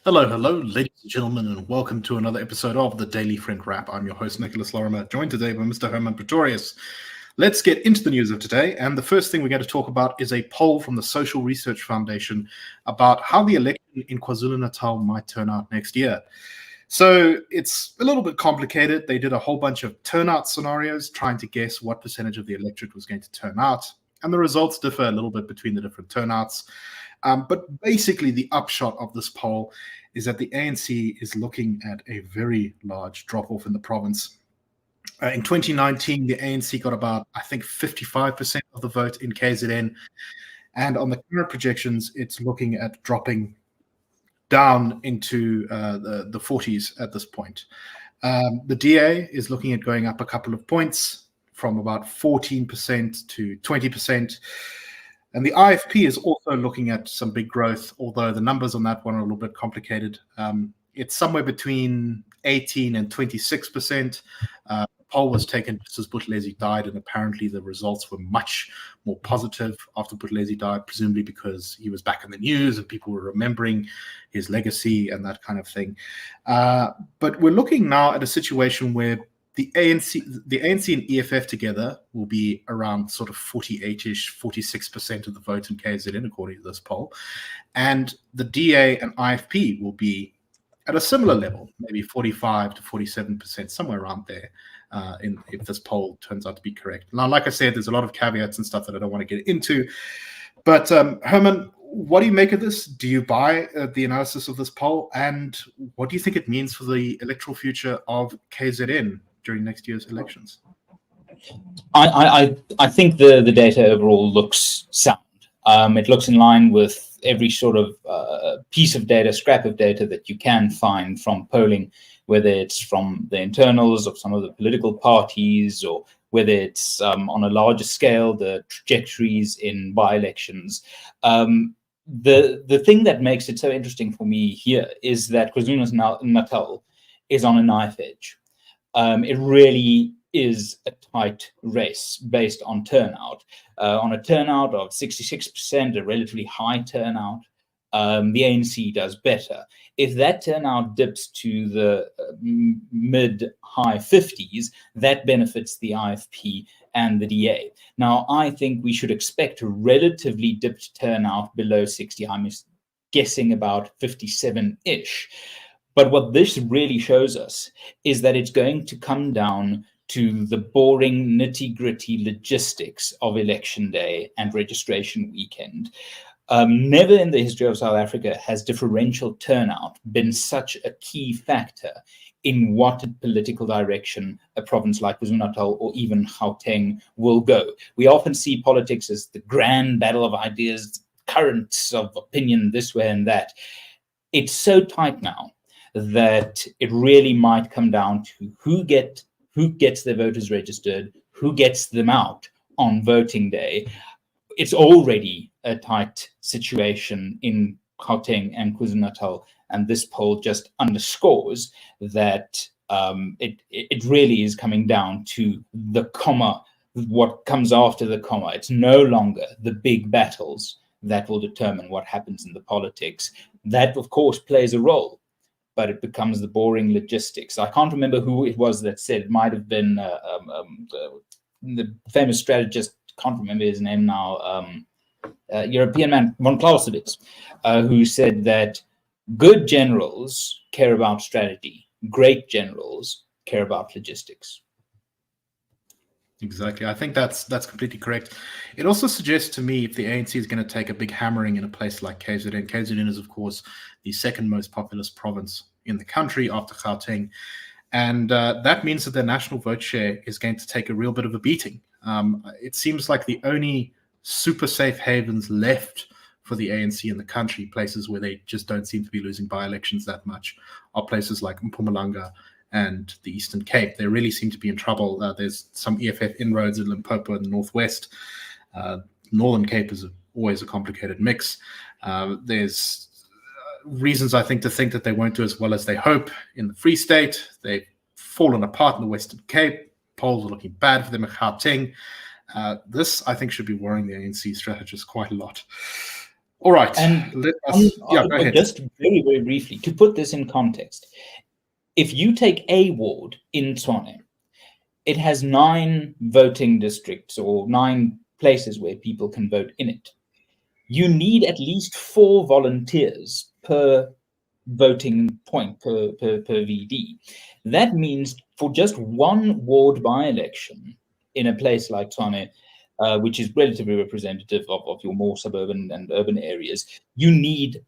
Hello, hello, ladies and gentlemen, and welcome to another episode of the Daily Friend Wrap. I'm your host, Nicholas Lorimer, joined today by Mr. Hermann Pretorius. Let's get into the news of today, and the first thing we're going to talk about is a poll from the Social Research Foundation about how the election in Kwa-Zulu Natal might turn out next year. So it's a little bit complicated. They did a whole bunch of turnout scenarios trying to guess what percentage of the electorate was going to turn out, and the results differ a little bit between the different turnouts. But basically, the upshot of this poll is that the ANC is looking at a very large drop-off in the province. In 2019, the ANC got about, I think, 55% of the vote in KZN. And on the current projections, it's looking at dropping down into the 40s at this point. The DA is looking at going up a couple of points from about 14% to 20%. And the IFP is also looking at some big growth, although the numbers on that one are a little bit complicated. It's somewhere between 18 and 26%. The poll was taken just as Buthelezi died, and apparently the results were much more positive after Buthelezi died, presumably because he was back in the news and people were remembering his legacy and that kind of thing. But we're looking now at a situation where the ANC and EFF together will be around sort of 48-ish, 46% of the vote in KZN, according to this poll. And the DA and IFP will be at a similar level, maybe 45 to 47%, somewhere around there, if this poll turns out to be correct. Now, like I said, there's a lot of caveats and stuff that I don't want to get into. But Herman, what do you make of this? Do you buy the analysis of this poll? And what do you think it means for the electoral future of KZN during next year's elections? I think the data overall looks sound. It looks in line with every sort of piece of data, scrap of data that you can find from polling, whether it's from the internals of some of the political parties or whether it's on a larger scale, the trajectories in by-elections. The thing that makes it so interesting for me here is that KwaZulu Natal is on a knife edge. It really is a tight race based on turnout. On a turnout of 66%, a relatively high turnout, the ANC does better. If that turnout dips to the mid-high 50s, that benefits the IFP and the DA. Now, I think we should expect a relatively dipped turnout below 60. I'm guessing about 57-ish. But what this really shows us is that it's going to come down to the boring, nitty-gritty logistics of election day and registration weekend. Never in the history of South Africa has differential turnout been such a key factor in what political direction a province like KwaZulu-Natal or even Gauteng will go. We often see politics as the grand battle of ideas, currents of opinion this way and that. It's so tight now that it really might come down to who gets their voters registered, who gets them out on voting day. It's already a tight situation in Gauteng and KwaZulu-Natal, and this poll just underscores that it really is coming down to the comma, what comes after the comma. It's no longer the big battles that will determine what happens in the politics. That, of course, plays a role, but it becomes the boring logistics. I can't remember who it was that said, it might have been the famous strategist, can't remember his name now, European man, von Clausewitz, who said that good generals care about strategy, great generals care about logistics. Exactly. I think that's completely correct. It also suggests to me if the ANC is going to take a big hammering in a place like KZN. KZN is, of course, the second most populous province in the country after Gauteng. And that means that their national vote share is going to take a real bit of a beating. It seems like the only super safe havens left for the ANC in the country, places where they just don't seem to be losing by-elections that much, are places like Mpumalanga and the Eastern Cape. They really seem to be in trouble. There's some EFF inroads in Limpopo in the northwest. Northern Cape is always a complicated mix. There's reasons, I think, to think that they won't do as well as they hope in the Free State. They've fallen apart in the Western Cape. Polls are looking bad for them at Gauteng. This, I think, should be worrying the ANC strategists quite a lot. All right. And Let us, go ahead. just very, very briefly, to put this in context, if you take a ward in Tshwane, it has 9 voting districts or 9 places where people can vote in it. You need at least 4 volunteers per voting point, per VD. That means for just one ward by-election in a place like Tshwane, which is relatively representative of your more suburban and urban areas, you need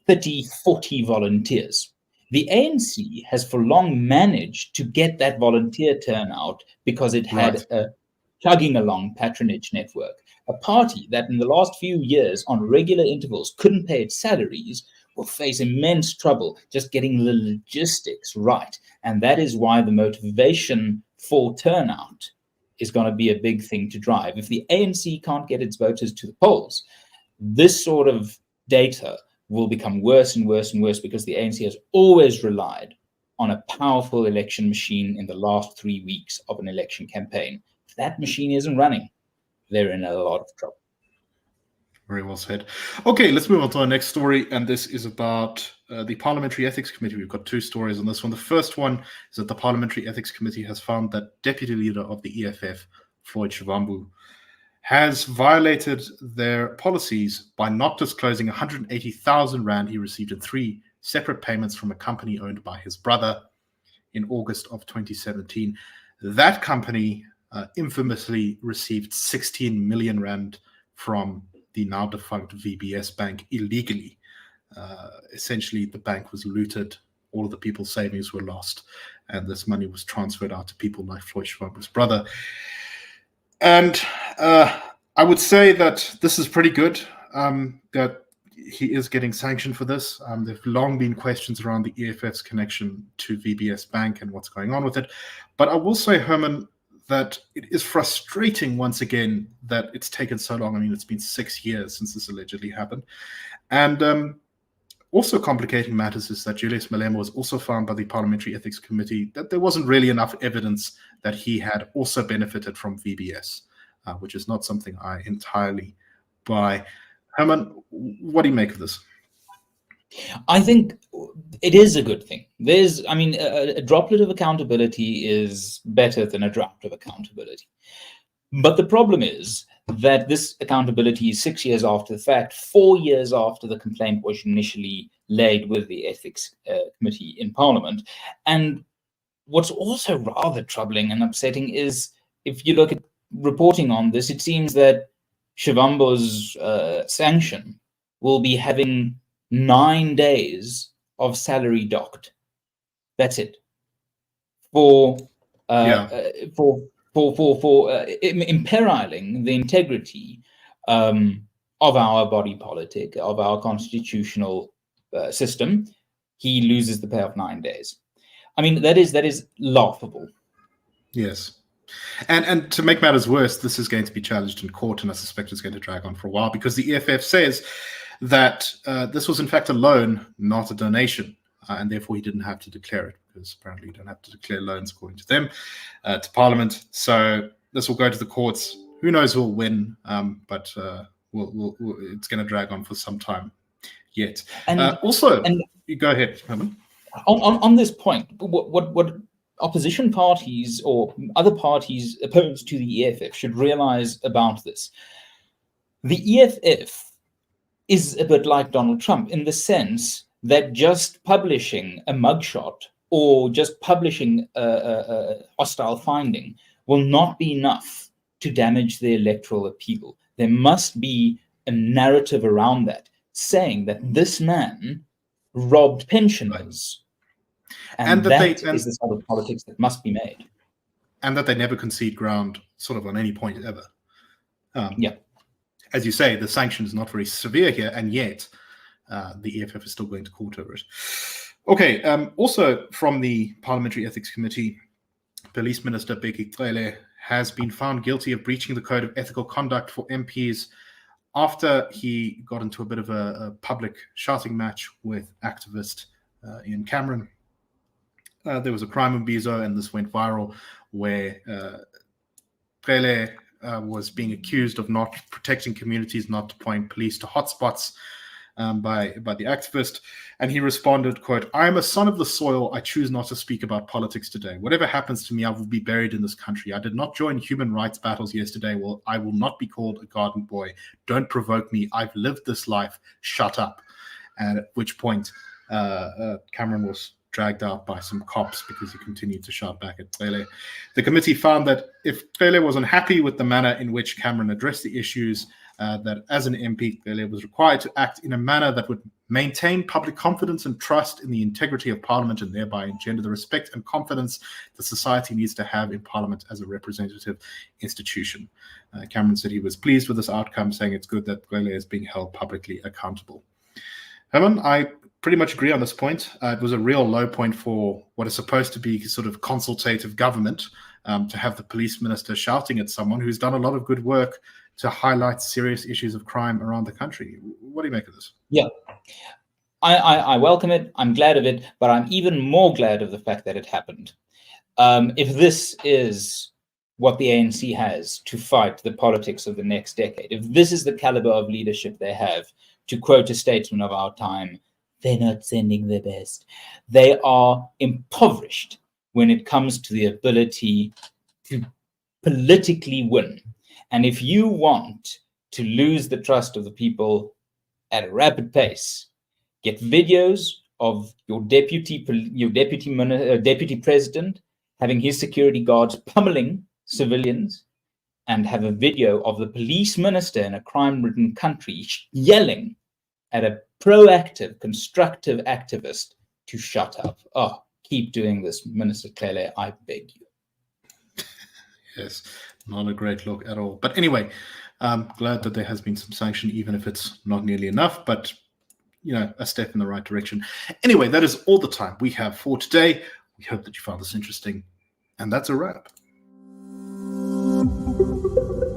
30, 40 volunteers. The ANC has for long managed to get that volunteer turnout because it had a chugging along patronage network. A party that in the last few years on regular intervals couldn't pay its salaries will face immense trouble just getting the logistics right. And that is why the motivation for turnout is going to be a big thing to drive. If the ANC can't get its voters to the polls, this sort of data will become worse and worse and worse, because the ANC has always relied on a powerful election machine in the last 3 weeks of an election campaign. If that machine isn't running, they're in a lot of trouble. Very well said. Okay, let's move on to our next story, and this is about the Parliamentary Ethics Committee. We've got 2 stories on this one. The first one is that the Parliamentary Ethics Committee has found that Deputy Leader of the EFF, Floyd Shivambu, has violated their policies by not disclosing 180,000 Rand he received in 3 separate payments from a company owned by his brother in August of 2017. That company infamously received 16 million Rand from the now defunct VBS Bank illegally. Essentially, the bank was looted, all of the people's savings were lost, and this money was transferred out to people like Floyd Shivambu's brother. And I would say that this is pretty good, that he is getting sanctioned for this. There have long been questions around the EFF's connection to VBS Bank and what's going on with it. But I will say, Herman, that it is frustrating once again that it's taken so long. I mean, it's been 6 years since this allegedly happened. And also complicating matters is that Julius Malema was also found by the Parliamentary Ethics Committee that there wasn't really enough evidence that he had also benefited from VBS, which is not something I entirely buy. Herman, what do you make of this? I think it is a good thing. A droplet of accountability is better than a draft of accountability. But the problem is that this accountability is 6 years after the fact, 4 years after the complaint was initially laid with the Ethics Committee in Parliament. And what's also rather troubling and upsetting is, if you look at reporting on this, it seems that Shivambu's sanction will be having 9 days of salary docked. That's it. For imperiling the integrity of our body politic, of our constitutional system, he loses the pay of 9 days. I mean, that is laughable. Yes. And to make matters worse, this is going to be challenged in court, and I suspect it's going to drag on for a while, because the EFF says that this was in fact a loan, not a donation, and therefore he didn't have to declare it, because apparently you don't have to declare loans according to them, to Parliament. So this will go to the courts. Who knows who will win, but it's going to drag on for some time yet. And you go ahead, Herman. On this point, what opposition parties or other parties opposed to the EFF should realize about this: the EFF is a bit like Donald Trump in the sense that just publishing a mugshot or just publishing a hostile finding will not be enough to damage the electoral appeal. There must be a narrative around that, saying that this man robbed pensioners. And that is the sort of politics that must be made. And that they never concede ground sort of on any point ever. Yeah. As you say, the sanction is not very severe here, and yet the EFF is still going to court over it. Okay, also from the Parliamentary Ethics Committee, Police Minister Bheki Cele has been found guilty of breaching the Code of Ethical Conduct for MPs after he got into a bit of a public shouting match with activist Ian Cameron. There was a crime in Bizo, and this went viral, where Cele was being accused of not protecting communities, not deploying police to hotspots by the activist. And he responded, quote, "I am a son of the soil. I choose not to speak about politics today. Whatever happens to me, I will be buried in this country. I did not join human rights battles yesterday. Well, I will not be called a garden boy. Don't provoke me. I've lived this life. Shut up." And at which point Cameron was dragged out by some cops because he continued to shout back at Cele. The committee found that if Cele was unhappy with the manner in which Cameron addressed the issues, that as an MP, Cele was required to act in a manner that would maintain public confidence and trust in the integrity of Parliament, and thereby engender the respect and confidence that society needs to have in Parliament as a representative institution. Cameron said he was pleased with this outcome, saying it's good that Cele is being held publicly accountable. Herman, I pretty much agree on this point. It was a real low point for what is supposed to be sort of consultative government, to have the police minister shouting at someone who's done a lot of good work to highlight serious issues of crime around the country. What do you make of this? Yeah, I welcome it. I'm glad of it, but I'm even more glad of the fact that it happened. If this is what the ANC has to fight the politics of the next decade, if this is the caliber of leadership they have, to quote a statesman of our time, they're not sending their best. They are impoverished when it comes to the ability to politically win. And if you want to lose the trust of the people at a rapid pace, get videos of your deputy president having his security guards pummeling civilians, and have a video of the police minister in a crime-ridden country yelling at a proactive, constructive activist to shut up. Oh, keep doing this, Minister Cele, I beg you. Yes, not a great look at all. But anyway, I'm glad that there has been some sanction, even if it's not nearly enough, but, you know, a step in the right direction. Anyway, that is all the time we have for today. We hope that you found this interesting, and that's a wrap.